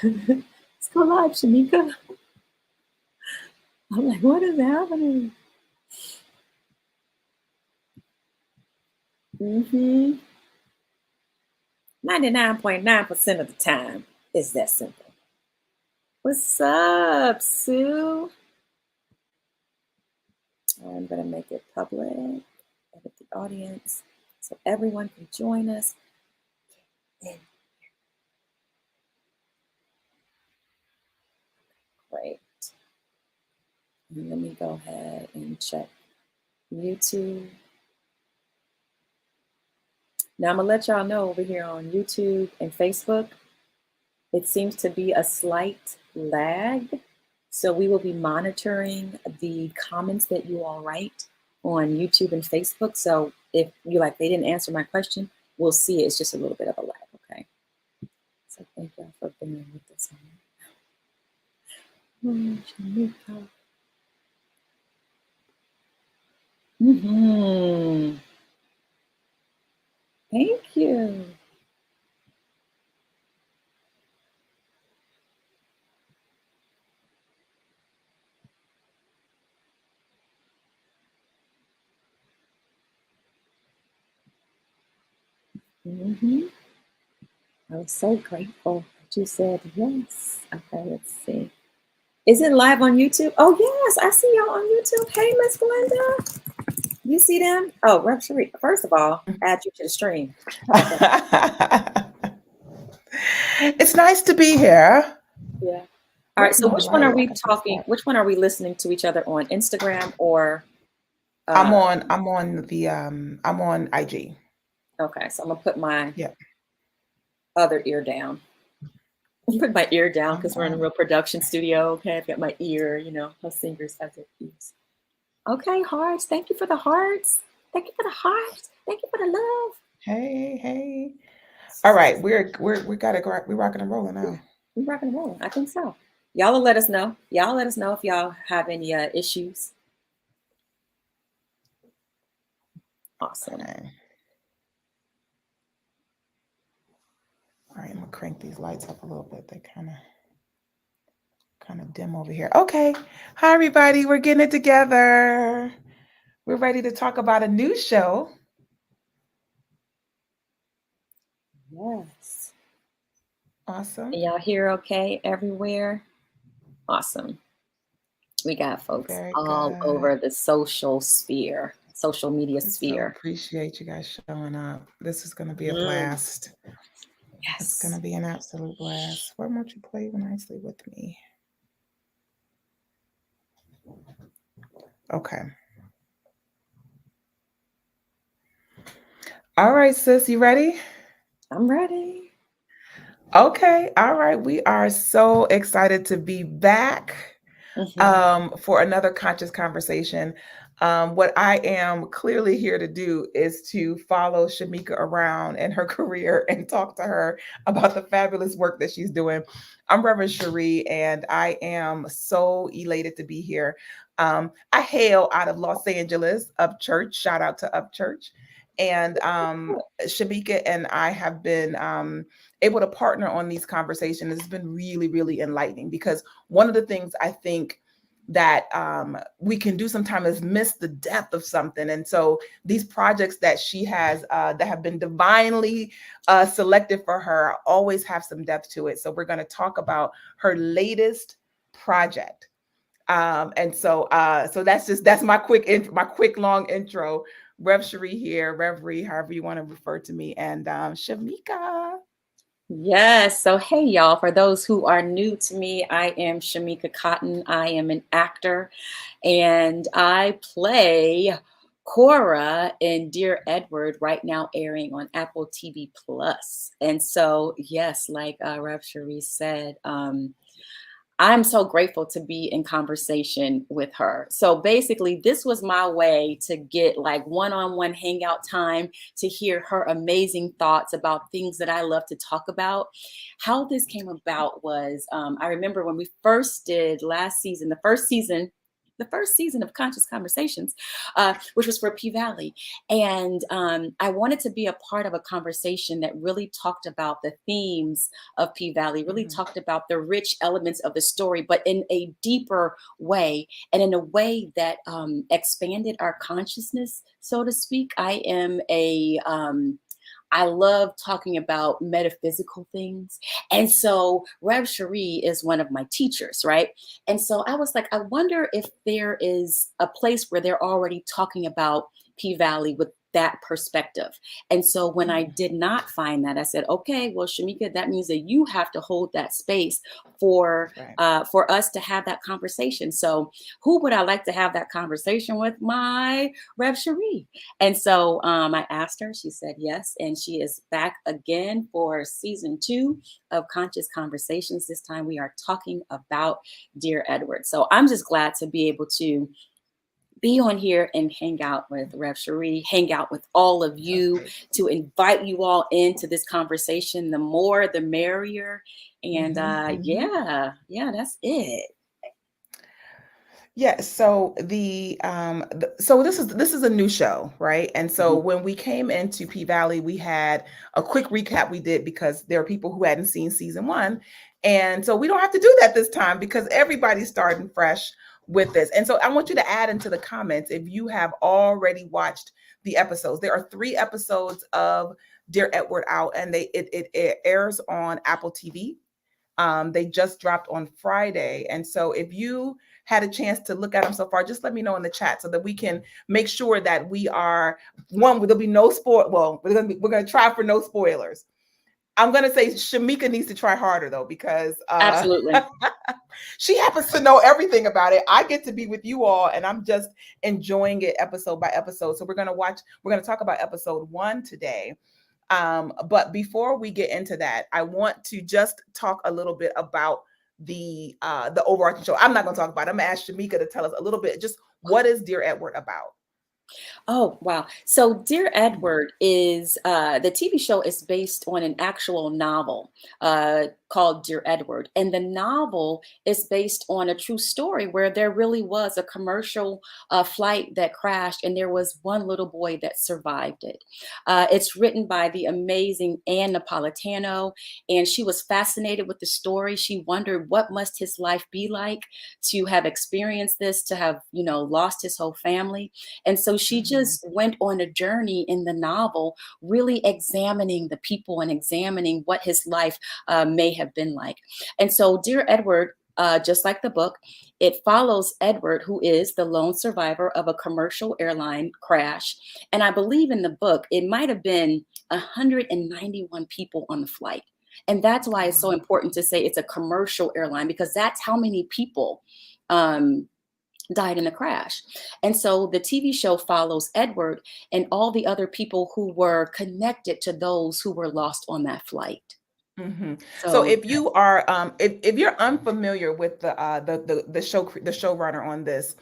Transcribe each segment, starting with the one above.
Let's go live, Shamika. I'm like, what is happening? 99.9% of the time, it's that simple. What's up, Sue? I'm going to make it public, edit the audience, so everyone can join us. Get in. Great. And let me go ahead and check YouTube. Now I'm going to let y'all know over here on YouTube and Facebook, it seems to be a slight lag. So we will be monitoring the comments that you all write on YouTube and Facebook. So if you're like, they didn't answer my question, we'll see it. It's just a little bit of a lag, okay? So thank y'all for being with us on. Thank you. I was so grateful that you said yes. Okay, let's see. Is it live on YouTube? Oh, yes, I see y'all on YouTube. Hey, Miss Glenda. You see them? Oh, Rep Sharif. First of all, add you to the stream. It's nice to be here. Yeah. All right. So which one are we talking? Which one are we listening to each other on? Instagram or? I'm on IG. Okay, so I'm gonna put my other ear down. Put my ear down because we're in a real production studio. Okay, I've got my ear. You know, how singers have their ears. Okay, hearts. Thank you for the hearts. Thank you for the hearts. Thank you for the love. Hey. All right, we rocking and rolling now. We're rocking and rolling. I think so. Y'all will let us know. Y'all let us know if y'all have any issues. Awesome. Okay. All right, I'm gonna crank these lights up a little bit. They kind of dim over here. Okay. Hi everybody, we're getting it together. We're ready to talk about a new show. Yes. Awesome. Y'all hear okay everywhere? Awesome. We got folks all over the social sphere, social media sphere. So appreciate you guys showing up. This is going to be a blast. Yes. It's going to be an absolute blast. Why won't you play nicely with me? Okay. All right, sis, you ready? I'm ready. Okay. All right. We are so excited to be back for another conscious conversation. What I am clearly here to do is to follow Shamika around and her career and talk to her about the fabulous work that she's doing. I'm Reverend Cherie, and I am so elated to be here. I hail out of Los Angeles, Upchurch. Shout out to Upchurch. And Shamika and I have been able to partner on these conversations. It's been really, really enlightening because one of the things I think that we can do sometimes is miss the depth of something. And so these projects that she has that have been divinely selected for her always have some depth to it. So we're going to talk about her latest project. And so that's my quick long intro. Rev Cherie here, Reverie, however you want to refer to me, and Shamika. Yes. So, hey, y'all, for those who are new to me, I am Shamika Cotton. I am an actor and I play Cora in Dear Edward, right now airing on Apple TV Plus. And so, yes, like Rev Cherie said, I'm so grateful to be in conversation with her. So basically, this was my way to get like one-on-one hangout time to hear her amazing thoughts about things that I love to talk about. How this came about was, I remember when we first did last season, the first season the first season of Conscious Conversations, which was for P Valley. And I wanted to be a part of a conversation that really talked about the themes of P Valley, really Mhm. talked about the rich elements of the story, but in a deeper way and in a way that expanded our consciousness, so to speak. I love talking about metaphysical things. And so Rev Cherie is one of my teachers, right? And so I was like, I wonder if there is a place where they're already talking about P Valley with that perspective. And so when I Mhm. did not find that, I said, okay, well, Shamika, that means that you have to hold that space for Right. for us to have that conversation. So who would I like to have that conversation with? My Rev Cherie. And so I asked her, she said yes. And she is back again for season 2 of Conscious Conversations. This time we are talking about Dear Edward. So I'm just glad to be able to be on here and hang out with Rev Cherie, hang out with all of That's you, great. to invite you all into this conversation. The more, the merrier. And Mhm, mhm. yeah, that's it. Yeah, so so this is a new show, right? And so Mhm. when we came into P Valley, we had a quick recap we did because there are people who hadn't seen season 1. And so we don't have to do that this time because everybody's starting fresh with this. And so I want you to add into the comments if you have already watched the episodes. There are 3 episodes of Dear Edward out, and it airs on Apple TV. They just dropped on Friday. And so if you had a chance to look at them so far, just let me know in the chat so that we can make sure that we are one, there'll be no spoil. Well, we're gonna try for no spoilers. I'm gonna say Shamika needs to try harder though, because Absolutely. she happens to know everything about it. I get to be with you all and I'm just enjoying it episode by episode. So we're gonna talk about episode 1 today. But before we get into that, I want to just talk a little bit about the overarching show. I'm not going to talk about it. I'm going to ask Shamika to tell us a little bit. Just what is Dear Edward about? Oh, wow. So, Dear Mhm. Edward is the TV show is based on an actual novel called Dear Edward. And the novel is based on a true story where there really was a commercial flight that crashed, and there was one little boy that survived it. It's written by the amazing Ann Napolitano, and she was fascinated with the story. She wondered what must his life be like to have experienced this, to have, lost his whole family. And so she Mhm. just went on a journey in the novel, really examining the people and examining what his life may have been like. And so, Dear Edward, just like the book, it follows Edward, who is the lone survivor of a commercial airline crash. And I believe in the book, it might have been 191 people on the flight. And that's why it's so Wow. important to say it's a commercial airline, because that's how many people um, died in the crash. And so the TV show follows Edward and all the other people who were connected to those who were lost on that flight. Mhm. So So if you are if you're unfamiliar with the showrunner on this,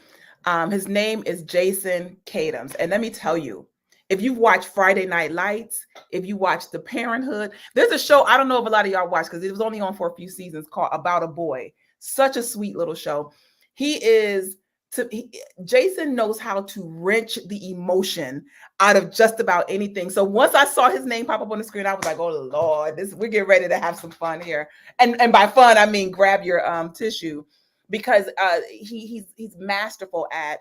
his name is Jason Katims. And let me tell you, if you've watched Friday Night Lights, if you watch The Parenthood, there's a show I don't know if a lot of y'all watch because it was only on for a few seasons called About a Boy. Such a sweet little show. He is to he, Jason knows how to wrench the emotion out of just about anything. So once I saw his name pop up on the screen, I was like, "Oh Lord, this we're getting ready to have some fun here." And by fun, I mean grab your tissue, because he's masterful at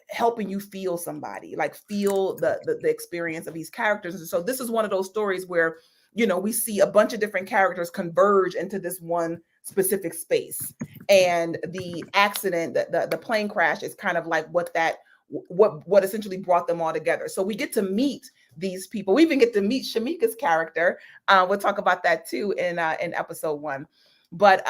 helping you feel somebody, like feel the experience of these characters. And so this is one of those stories where we see a bunch of different characters converge into this one specific space, and the accident, the plane crash is kind of like what essentially brought them all together. So we get to meet these people. We even get to meet Shamika's character. We'll talk about that too in episode 1. But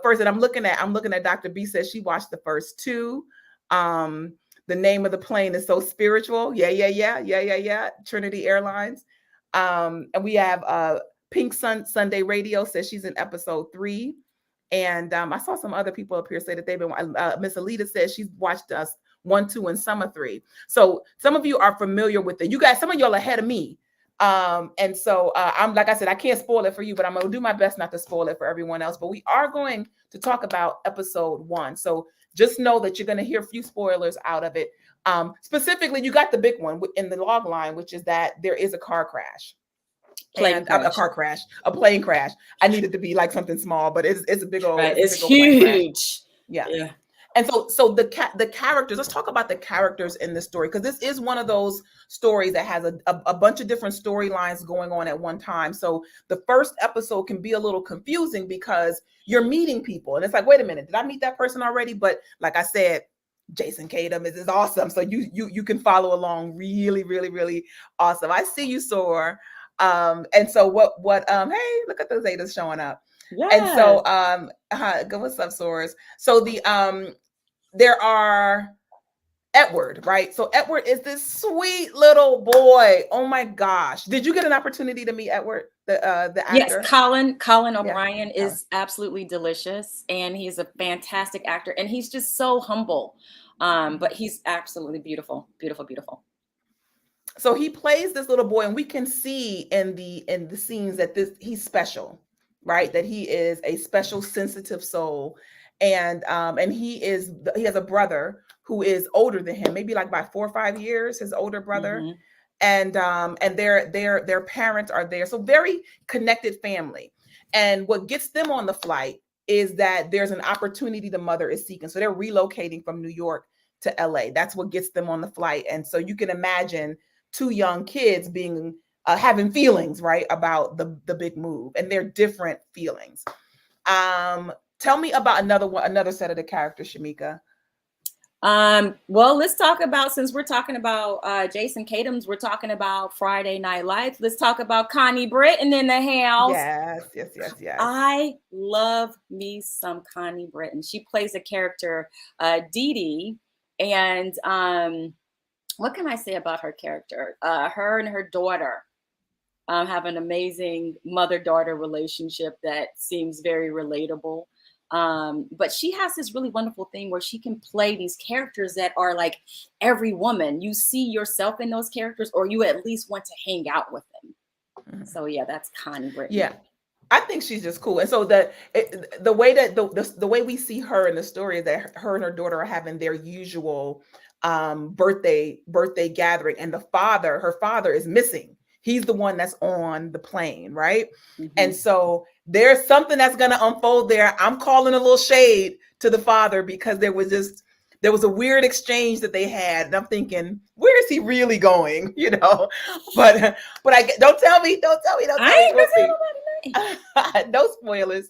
first, and I'm looking at Dr. B says she watched the first 2. um the name of the plane is so spiritual. Yeah. Trinity Airlines. And we have Pink Sunday Radio says she's in episode 3. And I saw some other people up here say that they've been Miss Alita says she's watched us 1, 2, and Summer 3. So some of you are familiar with it. You guys, some of y'all ahead of me. And so I'm like I said, I can't spoil it for you, but I'm gonna do my best not to spoil it for everyone else. But we are going to talk about episode 1. So just know that you're gonna hear a few spoilers out of it. Specifically, you got the big one in the log line, which is that there is a car crash. Plane And a crash. car crash, a plane crash. I needed to be like something small, but it's a big old, Right. it's a It's big old plane crash. huge. Yeah. Yeah. And so the characters, let's talk about the characters in this story, because this is one of those stories that has a bunch of different storylines going on at one time. So the first episode can be a little confusing because you're meeting people and it's like, wait a minute, did I meet that person already? But like I said, Jason Kadam is awesome. So you can follow along really, really, really awesome. I see you, Soar. And so hey, look at the Zetas showing up. And Yes. so go, what's up, Soars? So there are Edward, right? So Edward is this sweet little boy. Oh my gosh. Did you get an opportunity to meet Edward, the Yes, actor? Colin Yeah. O'Brien is absolutely delicious, and he's a fantastic actor, and he's just so humble. But he's absolutely beautiful, beautiful, beautiful. So he plays this little boy, and we can see in the scenes that he's special, right? That he is a special, sensitive soul, and he has a brother who is older than him, maybe like by 4 or 5 years, his older brother, Hmm. and their parents are there, so very connected family. And what gets them on the flight is that there's an opportunity the mother is seeking, so they're relocating from New York to LA. That's what gets them on the flight. And so you can imagine two young kids being having feelings, right, about the big move, and they're different feelings. Tell me about another set of the characters, Shamika. Well, let's talk about, since we're talking about Jason Kadams, we're talking about Friday Night Lights. Let's talk about Connie Britton in the house. Yes, yes, yes, yes. I love me some Connie Britton. She plays a character, Dee Dee, and what can I say about her character? Her and her daughter have an amazing mother-daughter relationship that seems very relatable. But she has this really wonderful thing where she can play these characters that are like every woman. You see yourself in those characters, or you at least want to hang out with them. Mhm. So yeah, that's Connie Britton. Yeah, I think she's just cool. And so the way that the way we see her in the story is that her and her daughter are having their usual birthday gathering, and her father is missing. He's the one that's on the plane, right? Mm-hmm. And so there's something that's going to unfold there. I'm calling a little shade to the father because there was a weird exchange that they had, and I'm thinking, where is he really going? But I don't tell me, don't tell me, I ain't we'll gonna see. tell nobody. No spoilers.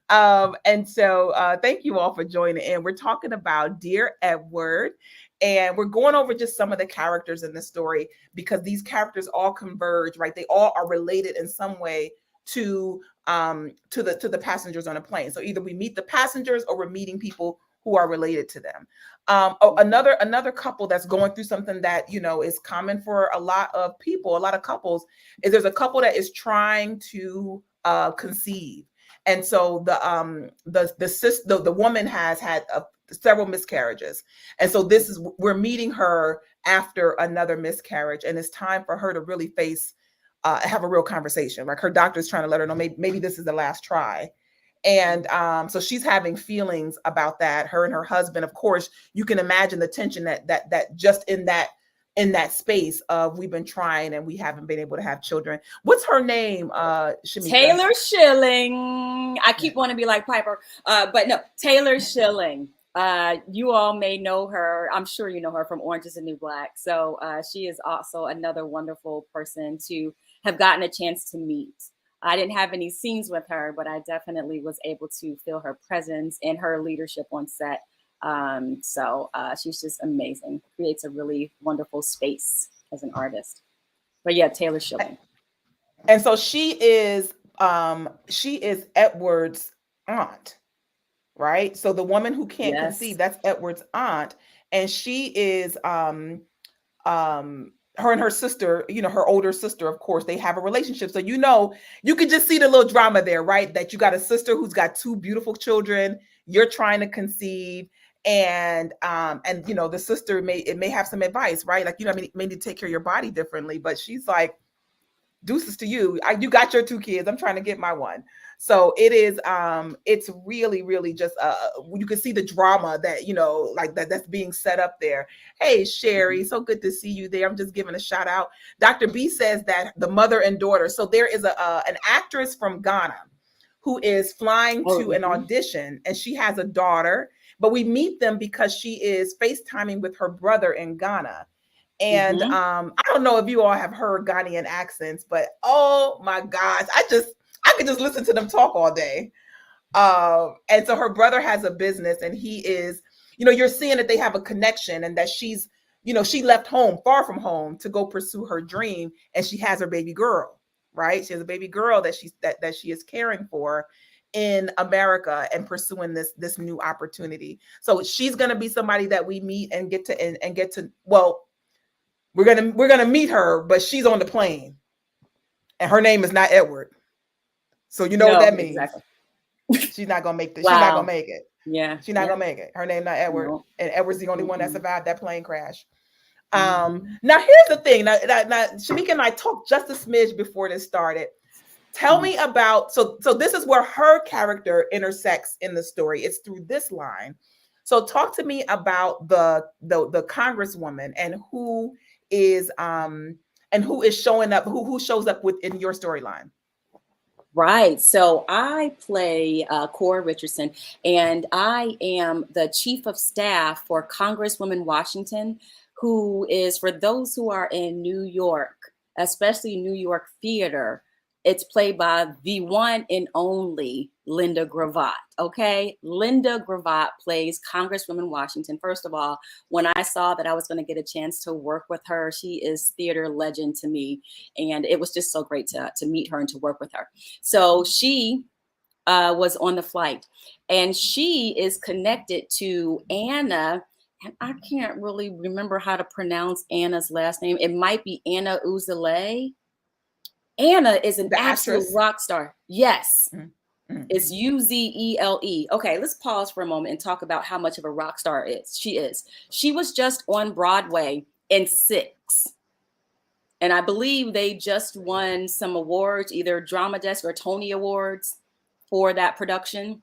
And so thank you all for joining in. We're talking about Dear Edward, and we're going over just some of the characters in the story because these characters all converge, right? They all are related in some way to the passengers on a plane. So either we meet the passengers or we're meeting people who are related to them. Another couple that's going through something that is common for a lot of people, a lot of couples, is there's a couple that is trying to conceive, and so the woman has had several miscarriages, and so we're meeting her after another miscarriage, and it's time for her to really have a real conversation. Like her doctor's trying to let her know maybe this is the last try. And so she's having feelings about that. Her and her husband, of course, you can imagine the tension that just in that space of we've been trying and we haven't been able to have children. What's her name, Shamika? Taylor Schilling. I keep wanting to be like Piper, but no, Taylor Schilling. You all may know her. I'm sure you know her from Orange is the New Black. So she is also another wonderful person to have gotten a chance to meet. I didn't have any scenes with her, but I definitely was able to feel her presence and her leadership on set. So she's just amazing. Creates a really wonderful space as an artist. But yeah, Taylor Schilling. And so she is Edward's aunt, right? So the woman who can't conceive, that's Edward's aunt, and she is her and her sister, her older sister, of course, they have a relationship. So you could just see the little drama there, right? That you got a sister who's got two beautiful children, you're trying to conceive, and the sister may have some advice, right? Like, may need to take care of your body differently, but she's like, deuces to you. You got your 2 kids. I'm trying to get my one. So it is, it's really, really just, you can see the drama that, like that's being set up there. Hey, Sherry, so good to see you there. I'm just giving a shout out. Dr. B says that the mother and daughter. So there is an actress from Ghana who is flying Oh, to an audition, and she has a daughter, but we meet them because she is FaceTiming with her brother in Ghana. And I don't know if you all have heard Ghanaian accents, but oh my gosh, I could just listen to them talk all day. And so her brother has a business, and he is, you're seeing that they have a connection, and that she's, she left home, far from home, to go pursue her dream, and she has her baby girl, right? She has a baby girl that she is caring for in America and pursuing this new opportunity. So she's going to be somebody that we meet and get to, well, we're gonna meet her, but she's on the plane, and her name is not Edward. So you know what no, that means. exactly. She's not gonna make this. She's not gonna Wow. make it. Yeah. She's not gonna make it. Her name not Edward, No. and Edward's the only one that survived that plane crash. Mm-hmm. Now here's the thing. Now, Shamika and I talked just a smidge before this started. Tell me about, so this is where her character intersects in the story. It's through this line. So talk to me about the congresswoman and who is showing up, who shows up within your storyline. Right. So I play Cora Richardson, and I am the chief of staff for Congresswoman Washington, who is, for those who are in New York, especially New York theater, it's played by the one and only Linda Gravatt. Okay. Linda Gravatt plays Congresswoman Washington. First of all, when I saw that I was going to get a chance to work with her, she is theater legend to me. And it was just so great to meet her and to work with her. So she was on the flight, and she is connected to Anna. And I can't really remember how to pronounce Anna's last name. It might be Anna Uzele. Anna is an absolute rock star. Yes. Mm-hmm. It's Uzele. Okay, let's pause for a moment and talk about how much of a rock star she is. She was just on Broadway in 6. And I believe they just won some awards, either Drama Desk or Tony Awards for that production.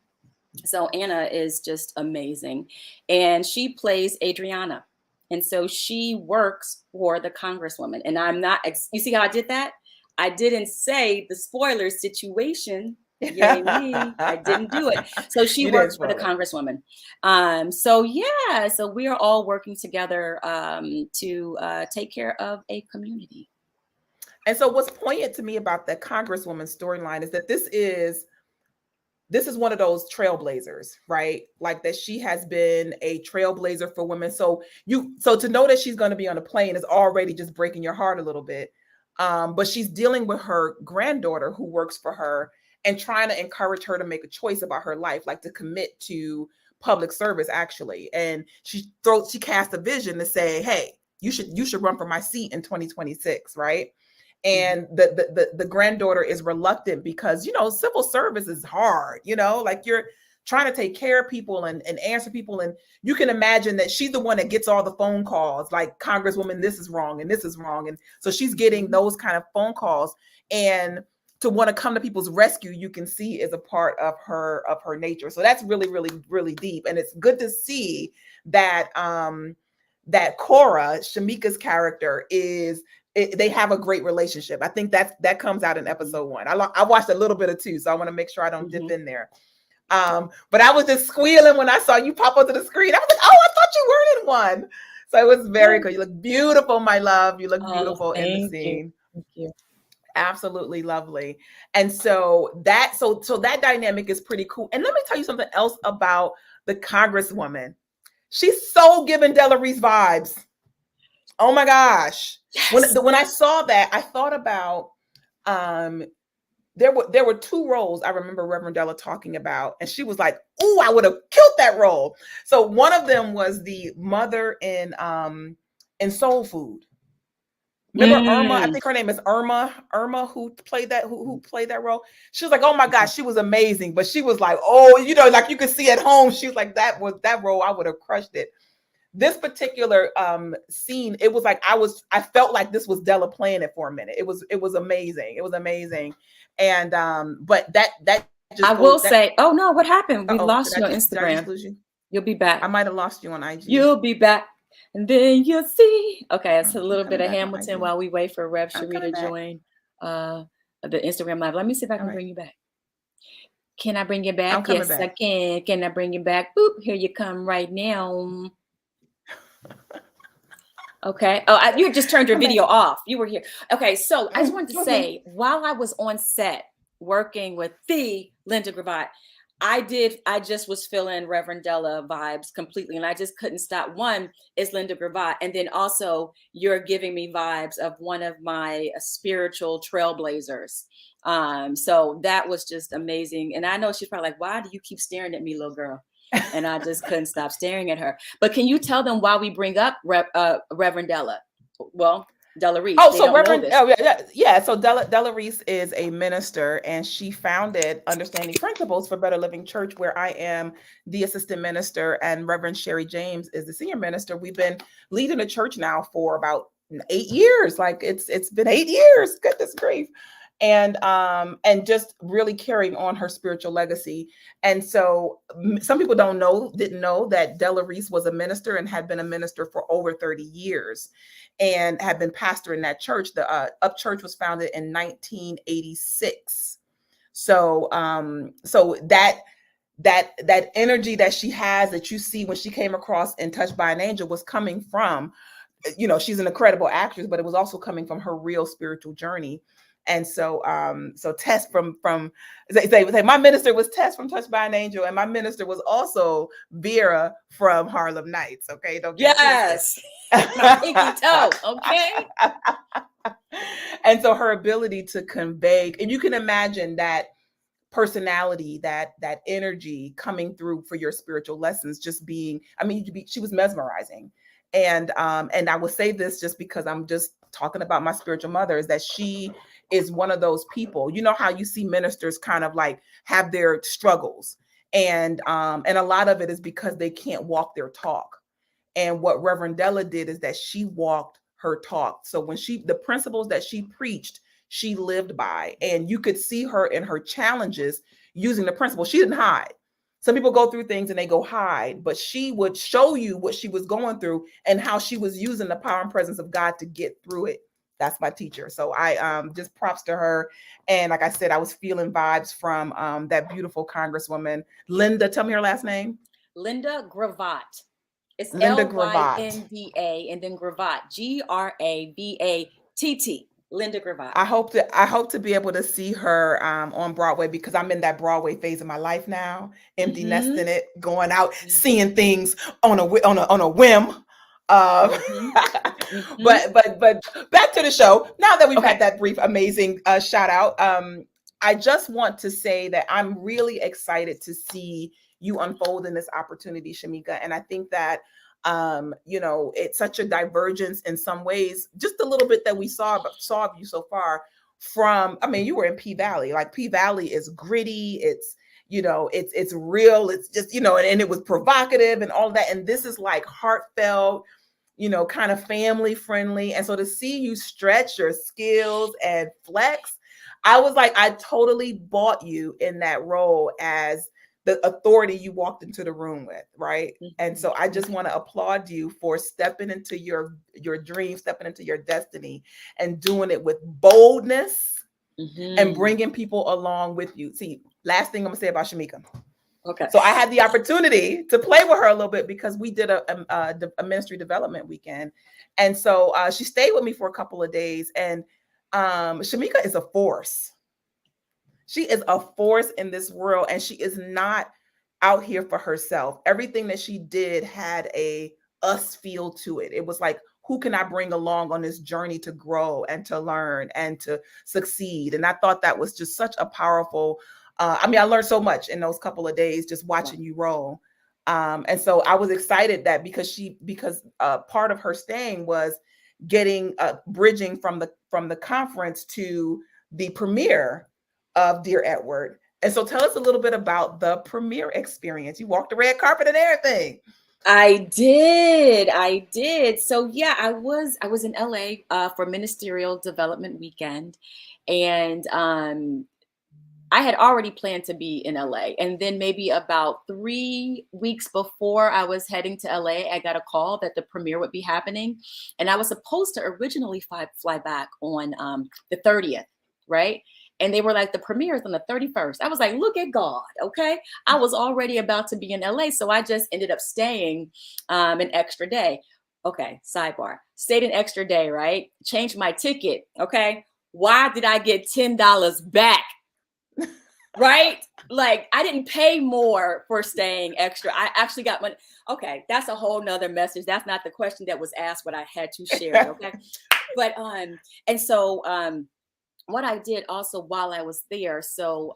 So Anna is just amazing. And she plays Adriana. And so she works for the Congresswoman. And I'm not, you see how I did that? I didn't say the spoiler situation. Yay me. I didn't do it. So she works for the Congresswoman. So we are all working together to take care of a community. And so what's poignant to me about the Congresswoman storyline is that this is one of those trailblazers, right? Like that she has been a trailblazer for women. So to know that she's going to be on a plane is already just breaking your heart a little bit. But she's dealing with her granddaughter who works for her and trying to encourage her to make a choice about her life, like to commit to public service, actually. And she casts a vision to say, hey, you should run for my seat in 2026, right? And the granddaughter is reluctant because, civil service is hard, like you're trying to take care of people and answer people. And you can imagine that she's the one that gets all the phone calls, like, Congresswoman, this is wrong and this is wrong. And so she's getting those kind of phone calls, and to want to come to people's rescue, you can see is a part of her nature. So that's really, really, really deep. And it's good to see that that Cora, Shamika's character, they have a great relationship. I think that comes out in episode 1. I watched a little bit of 2, so I want to make sure I don't dip in there. But I was just squealing when I saw you pop onto the screen. I was like, oh, I thought you weren't in one. So it was very cool. You look beautiful, my love. You look beautiful in the scene. Thank you. Absolutely lovely. And so that dynamic is pretty cool. And let me tell you something else about the Congresswoman. She's so giving Della Reese vibes. Oh my gosh. Yes. When I saw that, I thought about there were 2 roles I remember Reverend Della talking about, and she was like, "Ooh, I would have killed that role." So one of them was the mother in Soul Food. Remember Irma? I think her name is Irma. Irma, who played that role. She was like, "Oh my gosh, she was amazing." But she was like, "Oh, like you could see at home." She was like, "That role, I would have crushed it." this particular scene, it was like I felt like this was Della playing it for a minute. It was amazing. It was amazing. And but that just goes I that will say, oh no, what happened? We uh-oh, lost you on did I just Instagram. lose you? You'll be I back. might have lost you on IG. You'll be back. And then you'll see. Okay, it's a I'm little bit coming of back on Hamilton IG. while we wait for Rev I'm Cherie coming to back. join uh the Instagram live. Let me see if I All can right. bring you back. Can I bring you I'm back? coming Yes, I back. can. Can I bring you back? Boop, here you come right now. Okay. Oh, you just turned your I'm back. video off. You were here. Okay. So I just wanted to Okay. say, while I was on set working with the Linda Gravatt, I just was feeling Reverend Della vibes completely. And I just couldn't stop. One is Linda Gravatt. And then also you're giving me vibes of one of my spiritual trailblazers. So that was just amazing. And I know she's probably like, why do you keep staring at me, little girl? And I just couldn't stop staring at her. But can you tell them why we bring up Reverend Della? Well, Della Reese. Oh, They so don't know Reverend, this. oh yeah. So Della Reese is a minister, and she founded Understanding Principles for Better Living Church, where I am the assistant minister, and Reverend Sherry James is the senior minister. We've been leading the church now for about 8 years. Like it's been 8 years. Goodness grief. And just really carrying on her spiritual legacy. And so some people didn't know that Della Reese was a minister and had been a minister for over 30 years and had been pastoring that church. The Up Church was founded in 1986. So so that energy that she has, that you see when she came across in Touched by an Angel, was coming from, she's an incredible actress, but it was also coming from her real spiritual journey. And so so Tess from say my minister was Tess from Touched by an Angel, and my minister was also Vera from Harlem Nights. Okay, don't get it twisted. Yes. My pinky toe. Okay. And so her ability to convey, and you can imagine that personality, that energy coming through for your spiritual lessons, just being, I mean, she was mesmerizing. And I will say this just because I'm just talking about my spiritual mother, is that she is one of those people. You know how you see ministers kind of like have their struggles, and a lot of it is because they can't walk their talk. And what Reverend Della did is that she walked her talk. So when the principles that she preached, she lived by. And you could see her in her challenges using the principles. She didn't hide. Some people go through things and they go hide, but she would show you what she was going through and how she was using the power and presence of God to get through it. That's my teacher. So I just props to her. And like I said, I was feeling vibes from that beautiful Congresswoman, Linda. Tell me her last name. Linda Gravatt. It's Linda Gravatt. Lynda and then Gravatt. Gravatt. Linda Gravatt. I hope to be able to see her on Broadway, because I'm in that Broadway phase of my life now, empty Mm-hmm. nesting it, going out, seeing things on a whim. Mm-hmm. Mm-hmm. But back to the show. Now that we've Okay. had that brief, amazing shout out, I just want to say that I'm really excited to see you unfold in this opportunity, Shamika, and I think that it's such a divergence in some ways, just a little bit that we saw of you so far from, I mean, you were in P Valley. Like, P Valley is gritty, it's it's real, it's just, and it was provocative and all that. And this is like heartfelt, kind of family friendly. And so to see you stretch your skills and flex, I was like, I totally bought you in that role as the authority you walked into the room with, right? And so I just want to applaud you for stepping into your dream, stepping into your destiny, and doing it with boldness and bringing people along with you. See, last thing I'm gonna say about Shamika. Okay. So I had the opportunity to play with her a little bit because we did a ministry development weekend, and so she stayed with me for a couple of days. And Shamika is a force. She is a force in this world, and she is not out here for herself. Everything that she did had a us feel to it. It was like, who can I bring along on this journey to grow and to learn and to succeed? And I thought that was just such a powerful, I mean, I learned so much in those couple of days just watching you roll. And so I was excited that because part of her staying was getting bridging from the conference to the premiere of Dear Edward. And so tell us a little bit about the premiere experience. You walked the red carpet and everything. I did. So yeah, I was in LA for Ministerial Development Weekend, and I had already planned to be in LA. And then maybe about 3 weeks before I was heading to LA, I got a call that the premiere would be happening. And I was supposed to originally fly back on the 30th, right? And they were like, the premiere is on the 31st. I was like, look at God, okay? I was already about to be in LA. So I just ended up staying an extra day. Okay, sidebar. Stayed an extra day, right? Changed my ticket, okay? Why did I get $10 back? Right? Like I didn't pay more for staying extra. I actually got money. Okay, that's a whole nother message. That's not the question that was asked, but I had to share it. Okay. But and so what I did also while I was there. So,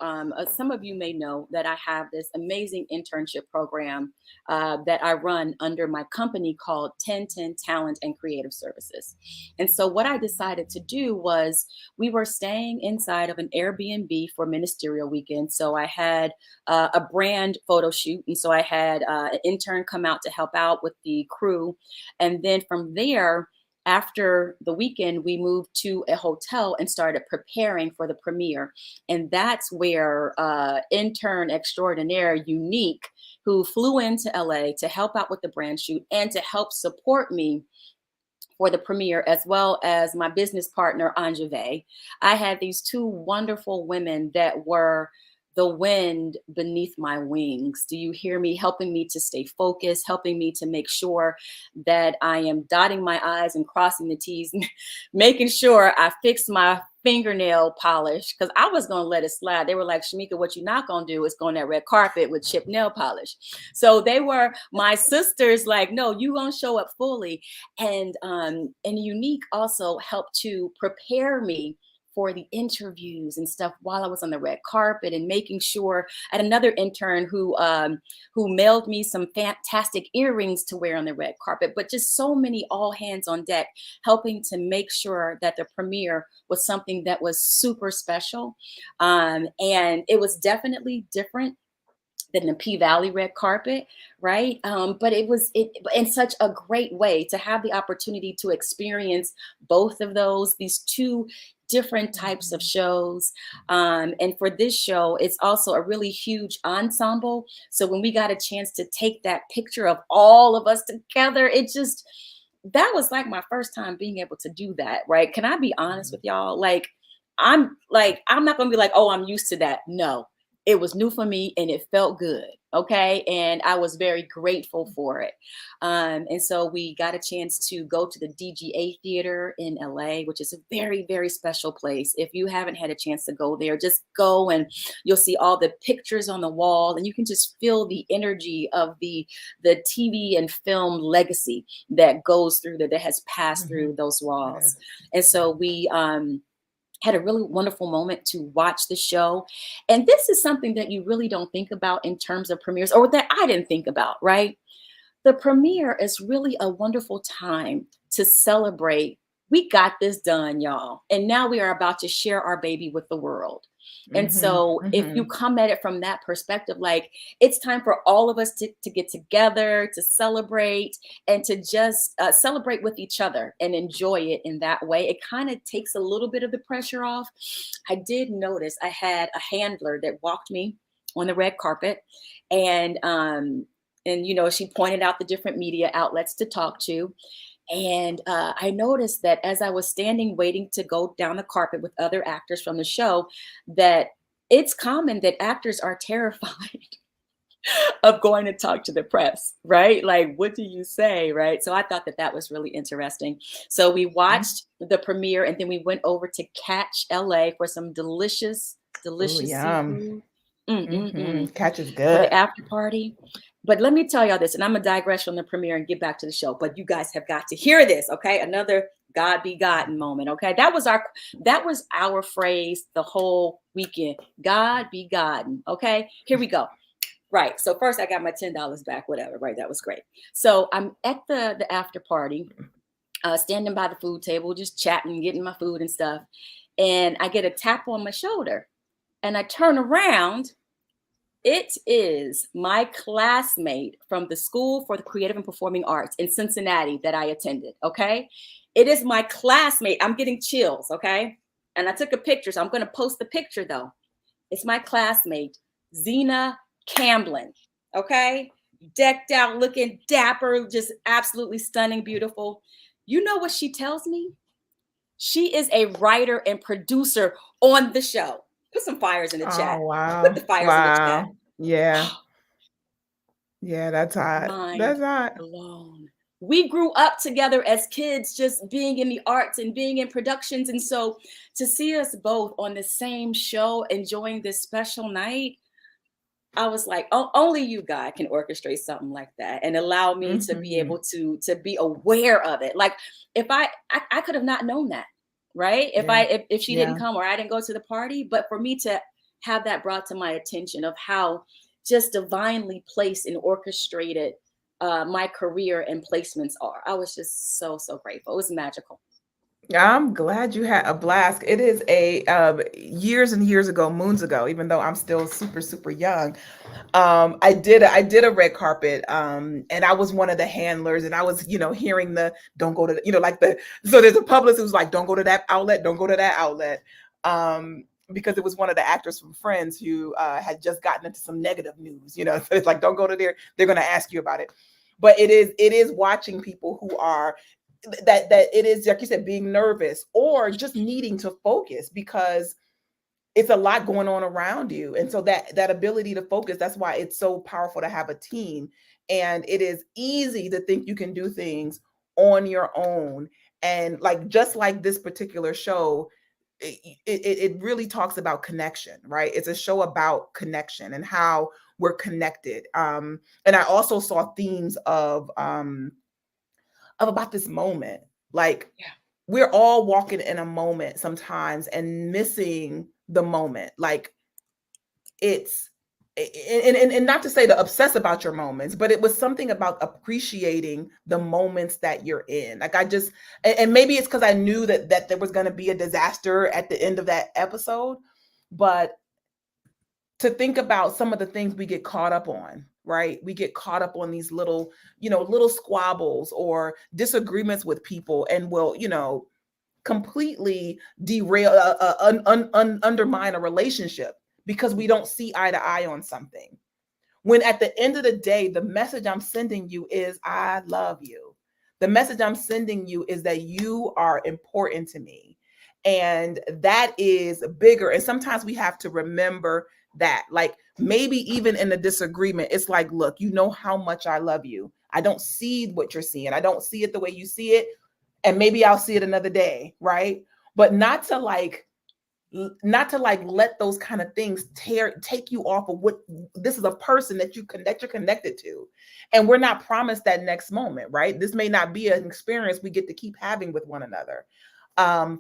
some of you may know that I have this amazing internship program that I run under my company called 1010 Talent and Creative Services. And so, what I decided to do was we were staying inside of an Airbnb for Ministerial Weekend. So, I had a brand photo shoot. And so, I had an intern come out to help out with the crew. And then from there, after the weekend, we moved to a hotel and started preparing for the premiere. And that's where intern extraordinaire Unique, who flew into LA to help out with the brand shoot and to help support me for the premiere, as well as my business partner, Anjave. I had these two wonderful women that were the wind beneath my wings. Do you hear me? Helping me to stay focused, helping me to make sure that I am dotting my I's and crossing the T's, making sure I fix my fingernail polish because I was going to let it slide. They were like, Shamika, what you're not going to do is go on that red carpet with chipped nail polish. So they were my sisters, like, no, you going to show up fully. And Unique also helped to prepare me for the interviews and stuff while I was on the red carpet, and making sure I had another intern who mailed me some fantastic earrings to wear on the red carpet. But just so many all hands on deck, helping to make sure that the premiere was something that was super special, and it was definitely different than the P Valley red carpet, right? But it was it in such a great way to have the opportunity to experience both of these two different types of Mhm. shows. And for this show, it's also a really huge ensemble. So when we got a chance to take that picture of all of us together, it just that was like my first time being able to do that, right? Can I be honest with y'all? I'm not gonna be like, oh, I'm used to that. No, it was new for me and it felt good. Okay. And I was very grateful for it. And so we got a chance to go to the DGA Theater in LA, which is a very, very special place. If you haven't had a chance to go there, just go and you'll see all the pictures on the wall, and you can just feel the energy of the TV and film legacy that goes through that has passed Mhm. through those walls. Yes. And so we had a really wonderful moment to watch the show. And this is something that you really don't think about in terms of premieres, or that I didn't think about, right? The premiere is really a wonderful time to celebrate. We got this done, y'all. And now we are about to share our baby with the world. And Mhm. so, if you Mhm. come at it from that perspective, like it's time for all of us to get together, to celebrate, and to just celebrate with each other and enjoy it in that way, it kind of takes a little bit of the pressure off. I did notice I had a handler that walked me on the red carpet, and she pointed out the different media outlets to talk to. And I noticed that as I was standing waiting to go down the carpet with other actors from the show, that it's common that actors are terrified of going to talk to the press, right? Like, what do you say, right? So I thought that that was really interesting. So we watched the premiere, and then we went over to Catch LA for some delicious, Ooh, delicious yum. seafood. Mm. Catch is For the good. after party. But let me tell y'all this, and I'm gonna digress from the premiere and get back to the show. But you guys have got to hear this, okay? Another God be gotten moment, okay? That was our phrase the whole weekend. God be gotten, okay? Here we go. Right. So first I got my $10 back, whatever. Right. That was great. So I'm at the after party, standing by the food table, just chatting, getting my food and stuff. And I get a tap on my shoulder, and I turn around, It is my classmate from the School for the Creative and Performing Arts in Cincinnati that I attended. Okay. It is my classmate. I'm getting chills. Okay. And I took a picture. So I'm going to post the picture though. It's my classmate, Zena Camblin. Okay. Decked out, looking dapper, just absolutely stunning, beautiful. You know what she tells me? She is a writer and producer on the show. Put some fires in the Oh, chat. Put wow. the fires in the chat. Wow. Yeah. Yeah, that's hot. That's Mind hot. blown. We grew up together as kids, just being in the arts and being in productions. And so to see us both on the same show, enjoying this special night, I was like, oh, only you, God, can orchestrate something like that and allow me to be Mhm. able to be aware of it. Like if I could have not known that, right? Yeah. If she didn't Yeah. come or I didn't go to the party, but for me to have that brought to my attention of how just divinely placed and orchestrated my career and placements are, I was just so grateful. It was magical. I'm glad you had a blast. It is a years and years ago, moons ago, even though I'm still super, super young. I did a red carpet, and I was one of the handlers, and I was, hearing the don't go to the, like the so there's a publicist who's like, don't go to that outlet, don't go to that outlet. Because it was one of the actors from Friends who had just gotten into some negative news, so it's like, don't go to there, they're gonna ask you about it. But it is watching people who are that it is, like you said, being nervous or just needing to focus because it's a lot going on around you. And so that ability to focus, that's why it's so powerful to have a team. And it is easy to think you can do things on your own. And like just like this particular show, it really talks about connection, right? It's a show about connection and how we're connected. And I also saw themes of about this moment. Like Yeah. we're all walking in a moment sometimes and missing the moment. Like it's and not to say to obsess about your moments, but it was something about appreciating the moments that you're in. Like I just and maybe it's because I knew that there was going to be a disaster at the end of that episode, but to think about some of the things we get caught up on, right? We get caught up on these little, little squabbles or disagreements with people and will, completely derail, undermine a relationship because we don't see eye to eye on something. When at the end of the day, the message I'm sending you is, I love you. The message I'm sending you is that you are important to me. And that is bigger. And sometimes we have to remember that, like maybe even in a disagreement, it's like, look, you know how much I love you. I don't see what you're seeing. I don't see it the way you see it. And maybe I'll see it another day. Right. But not to let those kind of things take you off of what this is, a person that you're connected to, and we're not promised that next moment, right? This may not be an experience we get to keep having with one another,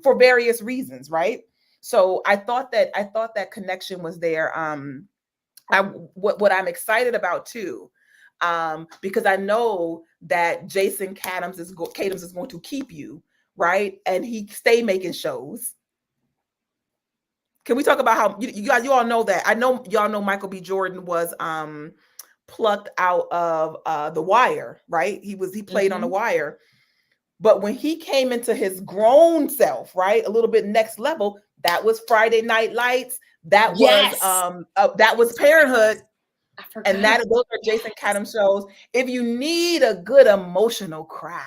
for various reasons, right? So I thought that connection was there. What I'm excited about too, because I know that Jason Katims is going to keep you, right, and he stay making shows. Can we talk about how you guys, you all know that? I know y'all know Michael B. Jordan was plucked out of The Wire, right? He played on The Mm-hmm. Wire. But when he came into his grown self, right, a little bit next level, that was Friday Night Lights, Yes. that was Parenthood, I and forgot that about those are Jason that. Katims shows. If you need a good emotional cry,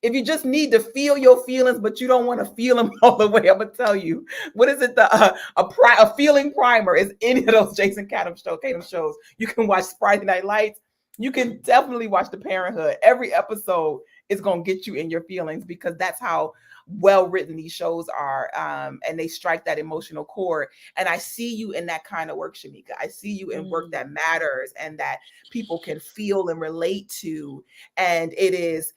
if you just need to feel your feelings, but you don't want to feel them all the way, I'm gonna tell you, what is it? A feeling primer is any of those Jason Katims shows. You can watch Friday Night Lights. You can definitely watch The Parenthood. Every episode is gonna get you in your feelings because that's how well written these shows are, and they strike that emotional chord. And I see you in that kind of work, Shamika. I see you in work Mm. that matters and that people can feel and relate to. And it is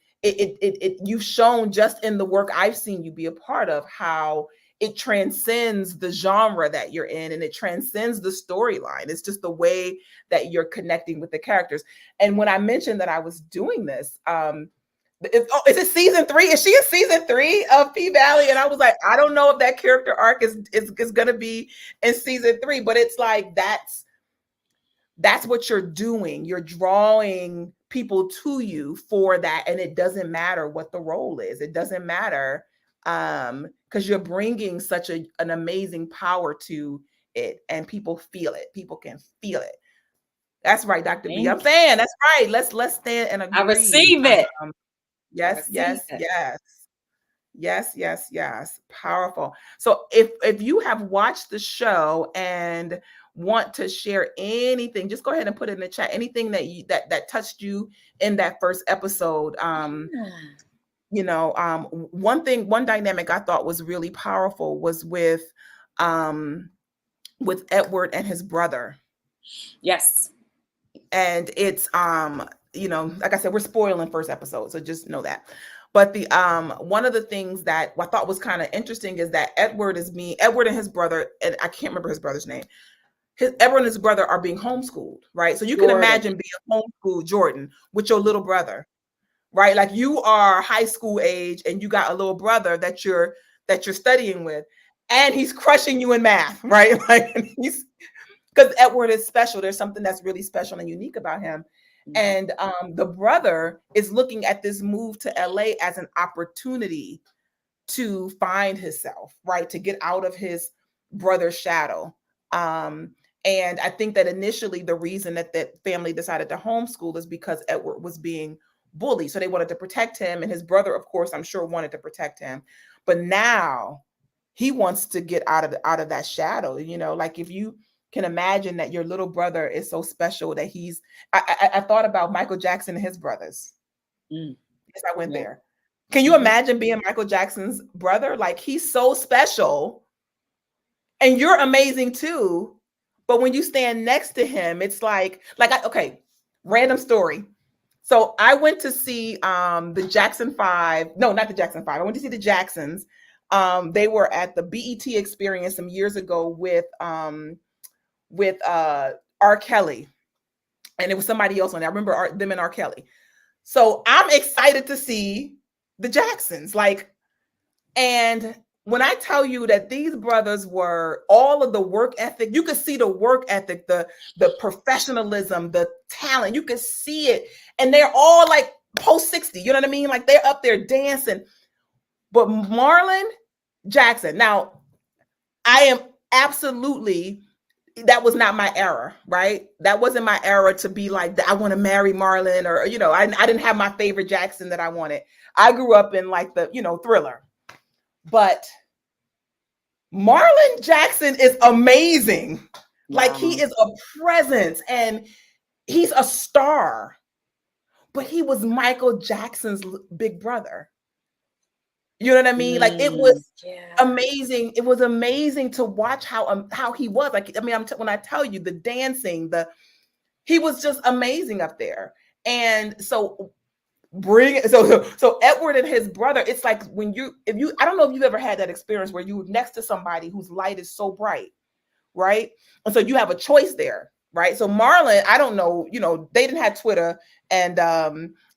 you've shown just in the work I've seen you be a part of how it transcends the genre that you're in and it transcends the storyline. It's just the way that you're connecting with the characters. And when I mentioned that I was doing this, is it season 3? Is she in season 3 of P Valley? And I was like, I don't know if that character arc is going to be in season 3, but it's like that's what you're doing. You're drawing people to you for that. And it doesn't matter what the role is. It doesn't matter, because you're bringing such an amazing power to it, and people feel it. People can feel it. That's right, Dr. B. I'm Thank you. saying that's right. Let's stand and I agree. receive it. I Yes, receive yes, it. yes. Yes, yes, yes. Powerful. So if you have watched the show and want to share anything, just go ahead and put it in the chat. Anything that that touched you in that first episode. Yeah. One dynamic I thought was really powerful was um with Edward and his brother. Yes. And it's like I said, we're spoiling first episode, so just know that. But the one of the things that I thought was kind of interesting is that Edward and his brother, and I can't remember his brother's name. Edward and his brother are being homeschooled, right? So you can Jordan. imagine being homeschooled, Jordan, with your little brother, right? Like you are high school age and you got a little brother that you're studying with, and he's crushing you in math, right? Like he's because Edward is special. There's something that's really special and unique about him. Mhm. And the brother is looking at this move to LA as an opportunity to find himself, right? To get out of his brother's shadow. And I think that initially the reason that that family decided to homeschool is because Edward was being bullied. So they wanted to protect him. And his brother, of course, I'm sure wanted to protect him. But now he wants to get out of that shadow. Like if you can imagine that your little brother is so special that I thought about Michael Jackson and his brothers. Mm. Yes, I went Yeah. there. Can you Mhm. imagine being Michael Jackson's brother? Like he's so special and you're amazing too. But when you stand next to him, it's okay, random story. So I went to see the Jackson 5. No, not the Jackson 5. I went to see the Jacksons. They were at the BET experience some years ago with R. Kelly. And it was somebody else on there. I remember them and R. Kelly. So I'm excited to see the Jacksons. And when I tell you that these brothers were all of the work ethic, you could see the work ethic, the professionalism, the talent, you could see it. And they're all like post 60, you know what I mean? Like they're up there dancing. But Marlon Jackson, now I am absolutely, that was not my era, right? That wasn't my era to be like, I want to marry Marlon, or, I didn't have my favorite Jackson that I wanted. I grew up in like the, Thriller. But Marlon Jackson is amazing. Like he Wow. is a presence and he's a star. But he was Michael Jackson's big brother. You know what I mean? Like it was Yeah. amazing. It was amazing to watch how he was. Like I mean, when I tell you the dancing, he was just amazing up there. And so so Edward and his brother, it's like I don't know if you've ever had that experience where you're next to somebody whose light is so bright, right? And so you have a choice there, right? So Marlon, I don't know, they didn't have Twitter and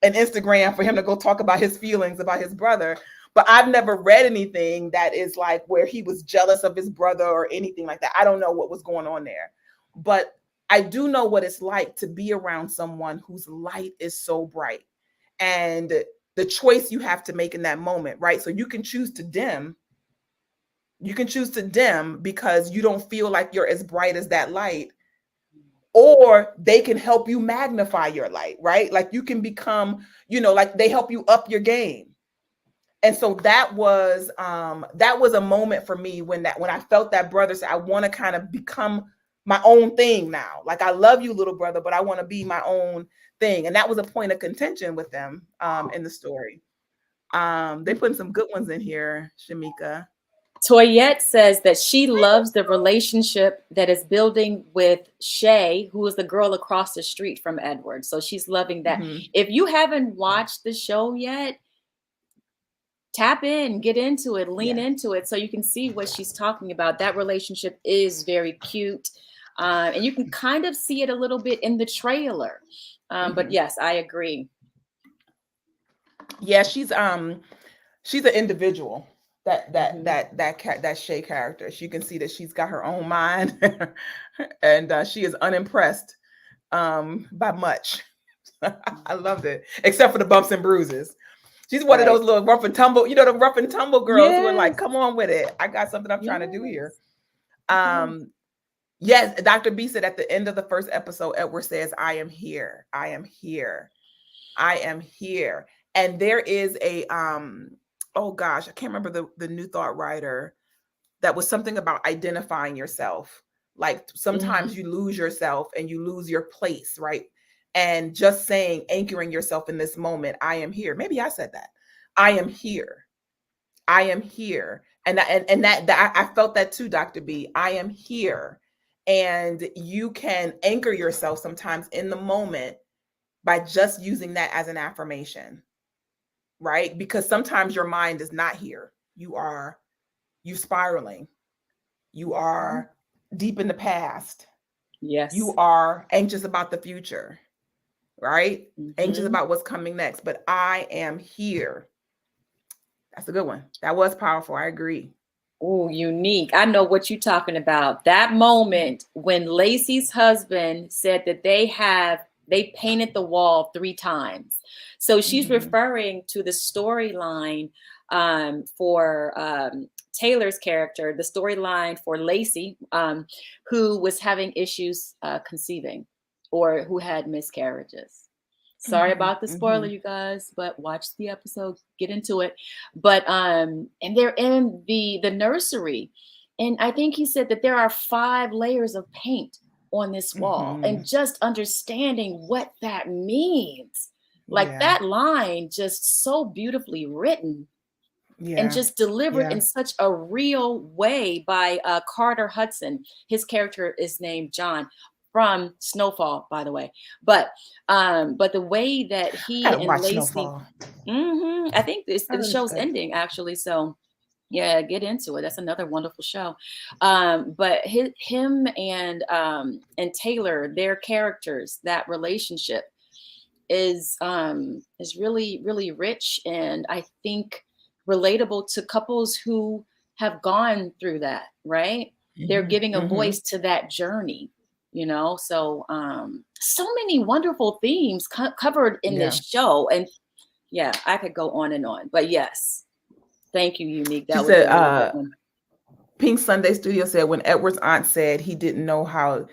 Instagram for him to go talk about his feelings about his brother. But I've never read anything that is like where he was jealous of his brother or anything like that. I don't know what was going on there. But I do know what it's like to be around someone whose light is so bright, and the choice you have to make in that moment, right? So you can choose to dim. You can choose to dim because you don't feel like you're as bright as that light, or they can help you magnify your light, right? Like you can become, like they help you up your game. And so that was a moment for me when I felt that brother say, I want to kind of become my own thing now. Like I love you, little brother, but I want to be my own thing. And that was a point of contention with them in the story. They put some good ones in here, Shamika. Toyette says that she loves the relationship that is building with Shay, who is the girl across the street from Edward. So she's loving that. Mhm. If you haven't watched the show yet, tap in, get into it, lean Yeah. into it so you can see what she's talking about. That relationship is very cute. And you can kind of see it a little bit in the trailer. But yes, I agree. Yeah, she's an individual. Mhm. That Shay character. You can see that she's got her own mind, and she is unimpressed by much. I loved it, except for the bumps and bruises. She's one of Right. those little rough and tumble, the rough and tumble girls who are like, Yes. come on with it. I got something I'm trying to do here. Yes. Yes. Um, yes, Dr. B said at the end of the first episode, Edward says, I am here. I am here. I am here. And there is a oh gosh, I can't remember the New Thought writer, that was something about identifying yourself. Like sometimes Mhm. you lose yourself and you lose your place, right? And just saying, anchoring yourself in this moment, I am here. Maybe I said that. I am here. I am here. And that I felt that too, Dr. B. I am here. And you can anchor yourself sometimes in the moment by just using that as an affirmation, right? Because sometimes your mind is not here. You spiraling. You Mhm. are deep in the past. You Yes. are anxious about the future, right? Anxious Mhm. about what's coming next. But I am here. That's a good one. That was powerful. I agree. Oh, unique. I know what you're talking about. That moment when Lacey's husband said that they painted the wall 3 times. So she's Mm-hmm. referring to the storyline for Taylor's character, the storyline for Lacey, who was having issues conceiving or who had miscarriages. Sorry Mm-hmm. about the Mm-hmm. spoiler, you guys, but watch the episode, get into it. But and they're in the nursery, and I think he said that there are 5 layers of paint on this wall, Mm-hmm. and just understanding what that means, like Yeah. that line just so beautifully written and Yeah. just delivered Yeah. in such a real way by Carter Hudson. His character is named John from Snowfall, by the way. But the way that I he gotta and watch Lacey, Snowfall. I think I the really show's should. ending actually, so yeah, get into it. That's another wonderful show. But him and Taylor, their characters, that relationship is really really rich, and I think relatable to couples who have gone through that, right? They're Mm-hmm. giving a Mm-hmm. voice to that journey, so so many wonderful themes covered in this Yeah. show. And yeah, I could go on and on, but yes, thank you, Unique. She That was said, a really good one. Pink Sunday Studio said when Edward's aunt said he didn't know how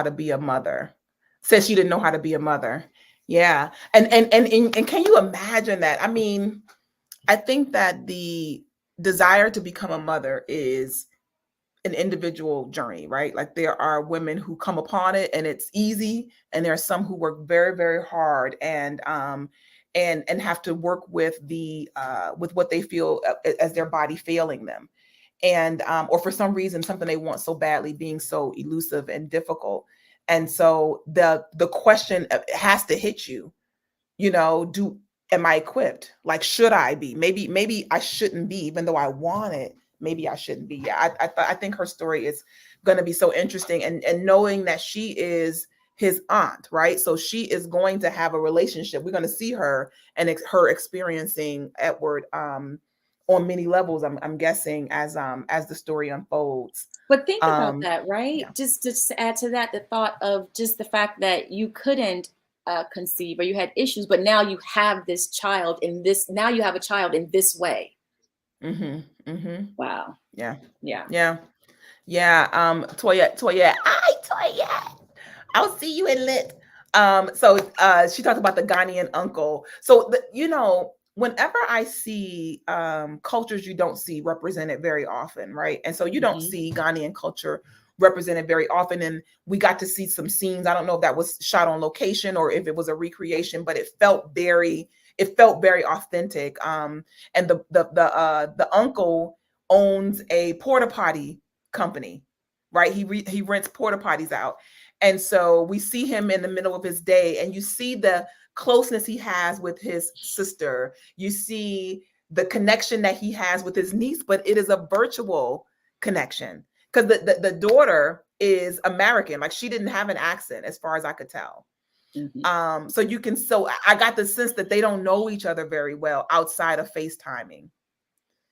to be a mother. Said she didn't know how to be a mother. Yeah. And can you imagine that? I mean, I think that the desire to become a mother is an individual journey, right? Like there are women who come upon it and it's easy, and there are some who work very, very hard and have to work with what they feel as their body failing them, and or for some reason something they want so badly being so elusive and difficult. And so the question has to hit you, do am I equipped? Like, should I be? Maybe I shouldn't be, even though I want it. Maybe I shouldn't be. Yeah, I think her story is going to be so interesting, and knowing that she is his aunt, right? So she is going to have a relationship. We're going to see her and her experiencing Edward on many levels. I'm guessing as the story unfolds. But think about Um, that, yeah. right? Just to add to that, the thought of just the fact that you couldn't conceive or you had issues, but now you have this child in this. Now you have a child in this way. Mm-hmm. Mm-hmm. Wow. Yeah. Yeah. Yeah. Yeah. Toya. Toya. I'll see you in lit. So she talked about the Ghanaian uncle. So whenever I see cultures you don't see represented very often, right? And so you don't Hmm. see Ghanaian culture represented very often. And we got to see some scenes. I don't know if that was shot on location or if it was a recreation, but it felt very authentic. And the uncle owns a porta potty company, right? He rents porta potties out, and so we see him in the middle of his day, and you see the closeness he has with his sister. You see the connection that he has with his niece, but it is a virtual connection because the daughter is American. Like, she didn't have an accent as far as I could tell. Hmm. So I got the sense that they don't know each other very well outside of FaceTiming.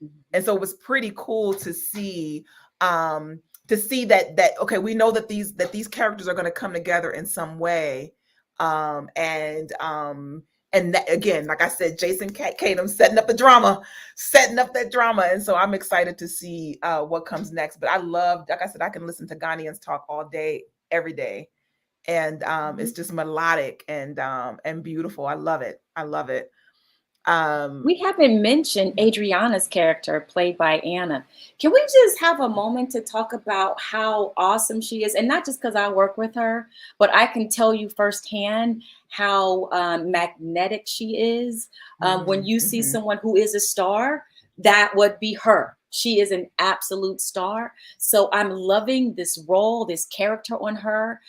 Hmm. And so it was pretty cool to see to see that okay, we know that these characters are going to come together in some way, um and um and that, again, like I said, Jason Tatum setting up the drama, setting up that drama, and so I'm excited to see what comes next. But I love, like I said, I can listen to Ghanaians talk all day, every day, and it's Mhm. just melodic and beautiful. I love it. I love it. Um, We haven't mentioned yeah. Adriana's character, played by Anna. Can we just have a moment to talk about how awesome she is? And not just because I work with her, but I can tell you firsthand how magnetic she is. When Hmm. you see Hmm. someone who is a star, that would be her. She is an absolute star. So I'm loving this role, this character on her.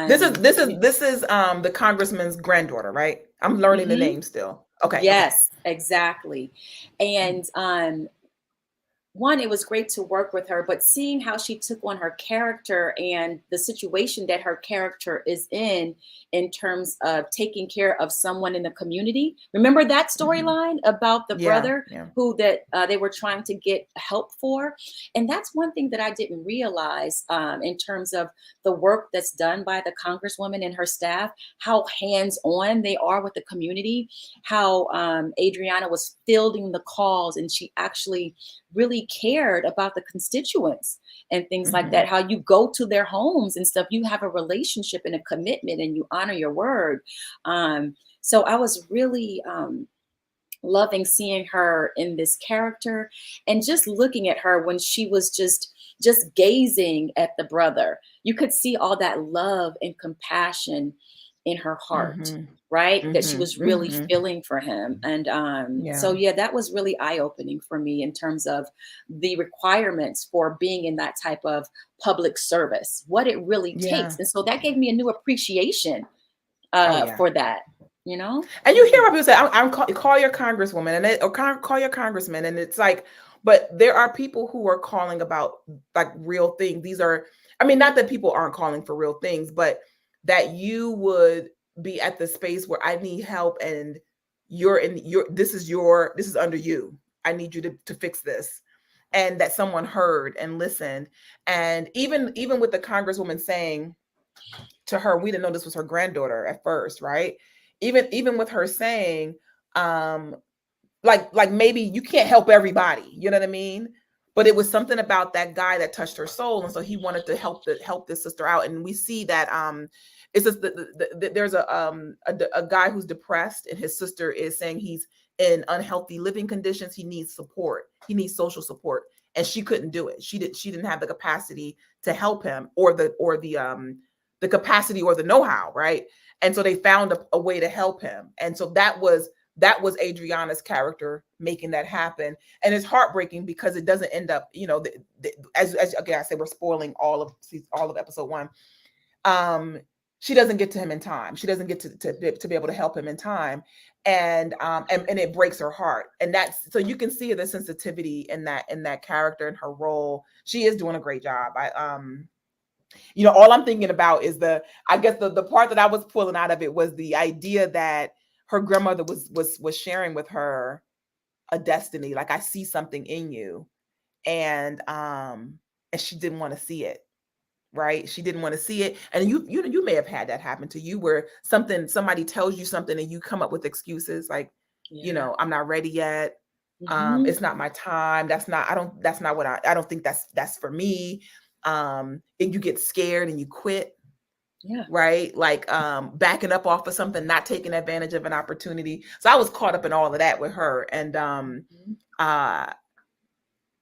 This is this is You this is the congressman's granddaughter, right? I'm learning the Mhm. name still. Okay, okay. Yes, exactly. Mhm. And one, it was great to work with her, but seeing how she took on her character and the situation that her character is in terms of taking care of someone in the community. Remember that Mhm. storyline about the Yeah, brother yeah. who that they were trying to get help for? And that's one thing that I didn't realize in terms of the work that's done by the congresswoman and her staff, how hands-on they are with the community, how Adriana was fielding the calls and she actually really cared about the constituents and things like that. Mhm. How you go to their homes and stuff, you have a relationship and a commitment and you honor your word. So I was really loving seeing her in this character and just looking at her when she was just gazing at the brother. You could see all that love and compassion in her heart, Mhm. right, that she Mhm. was really Mhm. feeling for him. And so Yeah. yeah, that was really eye-opening for me in terms of the requirements for being in that type of public service, what it really takes. Yeah. And so that gave me a new appreciation Oh yeah. for that, you know. And you hear Yeah. how people say, call your congresswoman," and call your congressman, and it's like, but there are people who are calling about like real things. These are, I mean, not that people aren't calling for real things, but that you would be at the space where I need help, and you're in your this is under you. I need you to fix this, and that someone heard and listened, and even with the congresswoman saying to her, we didn't know this was her granddaughter at first, right? Even with her saying, um, like maybe you can't help everybody, you know what I mean? But it was something about that guy that touched her soul, and so he wanted to help this sister out. And we see that it's just there's a guy who's depressed, and his sister is saying he's in unhealthy living conditions. He needs support. He needs social support, and she couldn't do it. She didn't have the capacity to help him, or the capacity or the know-how, right? And so they found a way to help him, and so that was Adriana's character making that happen. And it's heartbreaking because it doesn't end up, as okay, I say we're spoiling all of episode one. Um, she doesn't get to him in time. She doesn't get to be able to help him in time, and it breaks her heart. And that's, so you can see the sensitivity in that character and her role. She is doing a great job. All I'm thinking about is I guess the part that I was pulling out of it was the idea that her grandmother was sharing with her a destiny, like, I see something in you, and she didn't want to see it, right? She didn't want to see it. And you may have had that happen to you, where somebody tells you something and you come up with excuses like, Yeah. I'm not ready yet. Hmm. It's not my time. That's not what I don't think that's for me. And you get scared and you quit, Yeah. right? Like backing up off of something, not taking advantage of an opportunity. So I was caught up in all of that with her. Mhm. Uh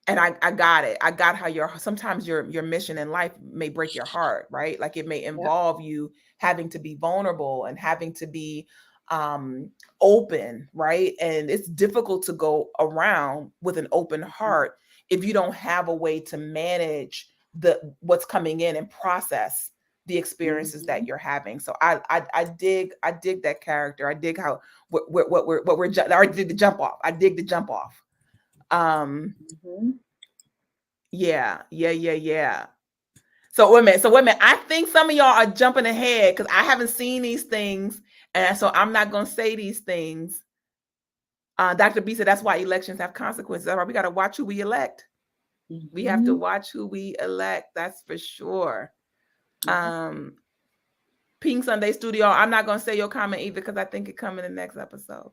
and I got it. I got how sometimes your mission in life may break your heart, right? Like it may Yep. involve you having to be vulnerable and having to be um open, right? And it's difficult to go around with an open Mhm. heart if you don't have a way to manage the what's coming in and process the experiences that Mhm. you're having. So I dig that character. I dig how what we're I dig the jump off. I dig the jump off. Um Mhm. yeah, yeah, yeah, yeah. So wait a minute. I think some of y'all are jumping ahead because I haven't seen these things, and so I'm not gonna say these things. Dr. B said that's why elections have consequences. All right, we got to watch who we elect. We have to Mhm. watch who we elect. That's for sure. Yeah. Um, Pink Sunday Studio. I'm not gonna say your comment either because I think it come in the next episode.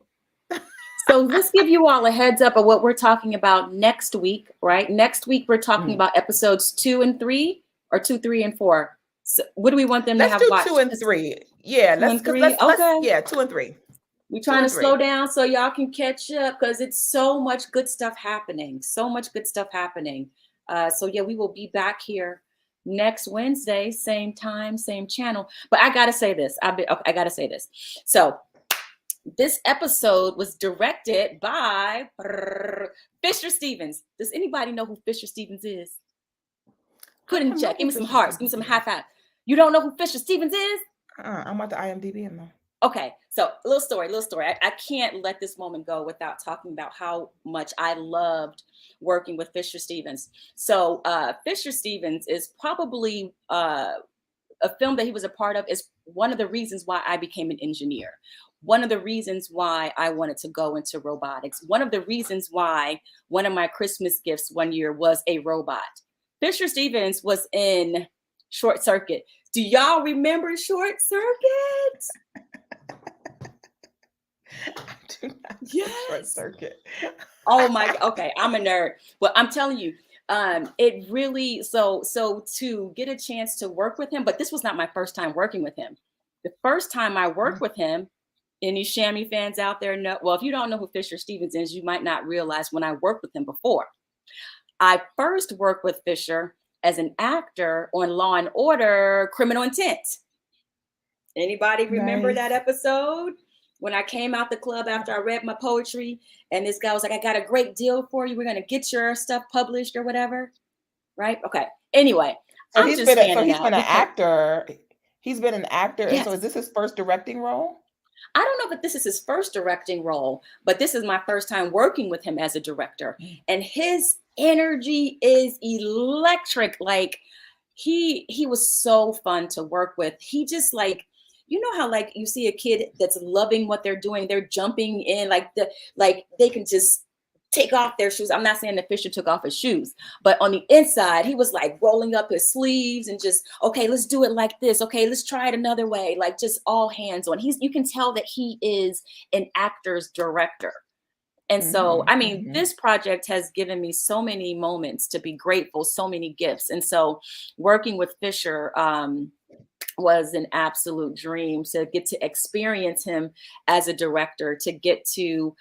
So let's give you all a heads up of what we're talking about next week, right? Next week we're talking Mm. about episodes 2 and 3, or 2, 3, and 4. So what do we want them to Let's have do two watched? and three. Yeah, Two let's and because three. let's Okay. yeah, 2 and 3. We're Two trying to and slow three. down so y'all can catch up because it's so much good stuff happening. So much good stuff happening. So yeah, we will be back here next Wednesday, same time, same channel. But I gotta say this. I gotta say this. So this episode was directed by Fisher Stevens. Does anybody know who Fisher Stevens is? I Put in don't know check. Give who me some Fisher hearts. Give me Stevens some high is. five. You don't know who Fisher Stevens is? I'm about to IMDb him though. Okay, so little story, little story. I can't let this moment go without talking about how much I loved working with Fisher Stevens. So Fisher Stevens is probably a film that he was a part of is one of the reasons why I became an engineer. One of the reasons why I wanted to go into robotics. One of the reasons why one of my Christmas gifts one year was a robot. Fisher Stevens was in Short Circuit. Do y'all remember Short Circuit? I do not know Short Yes. Circuit. Oh my, okay, I'm a nerd. Well, I'm telling you, it really so to get a chance to work with him, but this was not my first time working with him. The first time I worked with him, any Shammy fans out there know, well, if you don't know who Fisher Stevens is, you might not realize when I worked with him before. I first worked with Fisher as an actor on Law and Order Criminal Intent. Anybody remember that Nice. episode? When I came out the club after I read my poetry, and this guy was like, I got a great deal for you. We're going to get your stuff published or whatever. Right? Okay. Anyway, So I'm just so standing he's been out an because, actor. He's been an actor, and so is yes, this his first directing role? I don't know if this is his first directing role, but this is my first time working with him as a director. And his energy is electric. Like he was so fun to work with. He just like, you know how like you see a kid that's loving what they're doing, they're jumping in like they can just take off their shoes. I'm not saying that Fisher took off his shoes, but on the inside, he was like rolling up his sleeves and just, okay, let's do it like this. Okay, let's try it another way. Like just all hands on. You can tell that he is an actor's director. And so, Mm-hmm, I mean, mm-hmm. this project has given me so many moments to be grateful, so many gifts. And so, working with Fisher was an absolute dream to get to experience him as a director, to get to,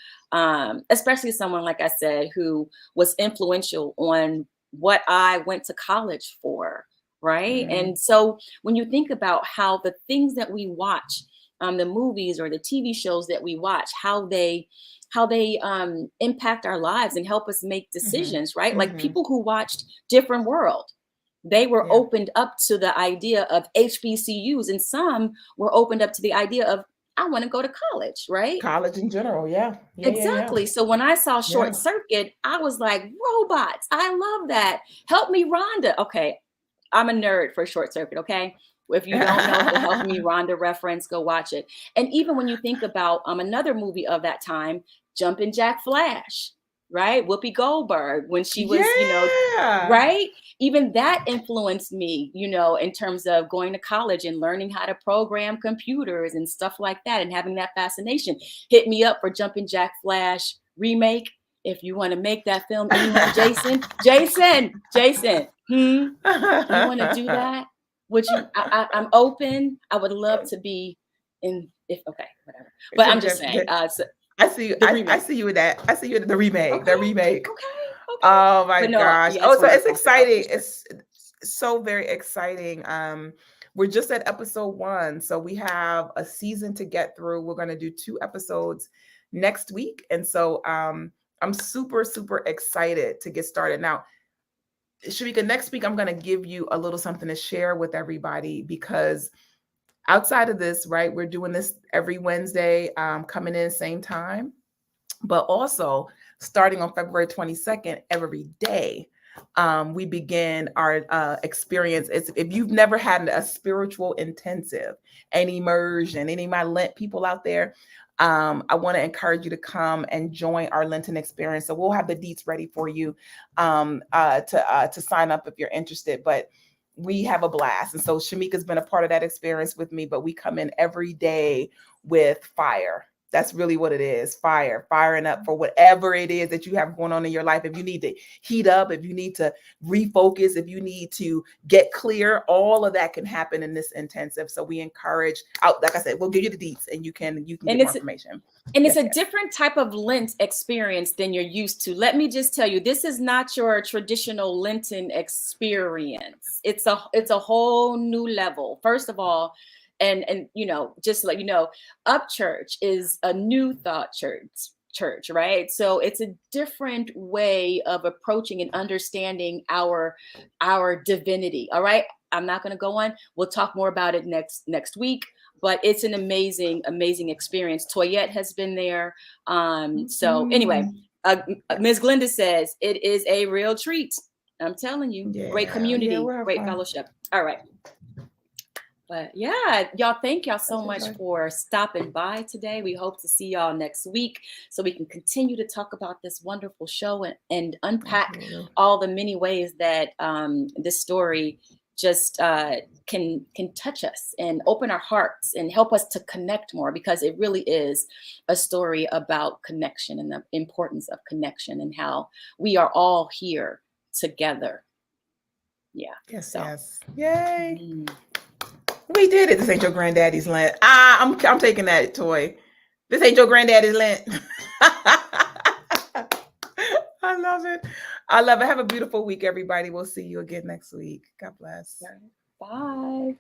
especially someone, like I said, who was influential on what I went to college for. Right. Mm-hmm. And so, when you think about how the things that we watch, the movies or the TV shows that we watch, how they impact our lives and help us make Mm-hmm. decisions, right? Like Mm-hmm. people who watched Different World, they were Yeah. opened up to the idea of HBCUs, and some were opened up to the idea of, I want to go to college, right? College in general. Yeah. Yeah. Yeah. Yeah. Exactly. So when I saw Short Yeah. Circuit, I was like, robots, I love that. Help me, Rhonda. Okay, I'm a nerd for Short Circuit, okay? If you don't know the Help Me Rhonda reference, go watch it. And even when you think about another movie of that time, Jumpin' Jack Flash, right? Whoopi Goldberg, when she was, Yeah. right? Even that influenced me, in terms of going to college and learning how to program computers and stuff like that and having that fascination. Hit me up for Jumpin' Jack Flash remake. If you want to make that film, anyone, Jason, you want to do that? Would you? I'm open. I would love to be in. If okay, whatever. But So I'm just saying. So I see you. the I remake. see you with that. I see you with the remake. The Okay, remake. okay. Oh my But no, gosh. yeah, I Oh, just so wanted to it's talk about exciting. Fisher. It's so very exciting. We're just at episode 1. So we have a season to get through. We're gonna do 2 episodes next week. And so I'm super, super excited to get started. Now, Sharika, next week I'm gonna give you a little something to share with everybody because outside of this, right, we're doing this every Wednesday, coming in same time, but also starting on February 22nd, every day, we begin our experience. If you've never had a spiritual intensive, an immersion, any of my Lent people out there, I want to encourage you to come and join our Lenten experience. So we'll have the deets ready for you to sign up if you're interested. But we have a blast. And so Shamika's been a part of that experience with me, but we come in every day with fire. That's really what it is. Firing up for whatever it is that you have going on in your life. If you need to heat up, if you need to refocus, if you need to get clear, all of that can happen in this intensive. So we encourage, like I said, we'll give you the deets and you can And get more information. And it's a different type of Lent experience than you're used to. Let me just tell you, this is not your traditional Lenten experience. It's a whole new level. First of all, and just to let you know, Up Church is a new thought church, right? So it's a different way of approaching and understanding our divinity. All right. I'm not going to go on. We'll talk more about it next week. But it's an amazing experience. Toyette has been there. So anyway, Ms. Glenda says it is a real treat. I'm telling you, great community, great fellowship. All right. But yeah, y'all, thank y'all so much for stopping by today. We hope to see y'all next week so we can continue to talk about this wonderful show and unpack all the many ways that this story just can touch us and open our hearts and help us to connect more, because it really is a story about connection and the importance of connection and how we are all here together. Yeah. Yes. Yay. We did it. This ain't your granddaddy's Lent. I'm taking that toy. This ain't your granddaddy's Lent. I love it. Have a beautiful week, everybody. We'll see you again next week. God bless. Bye.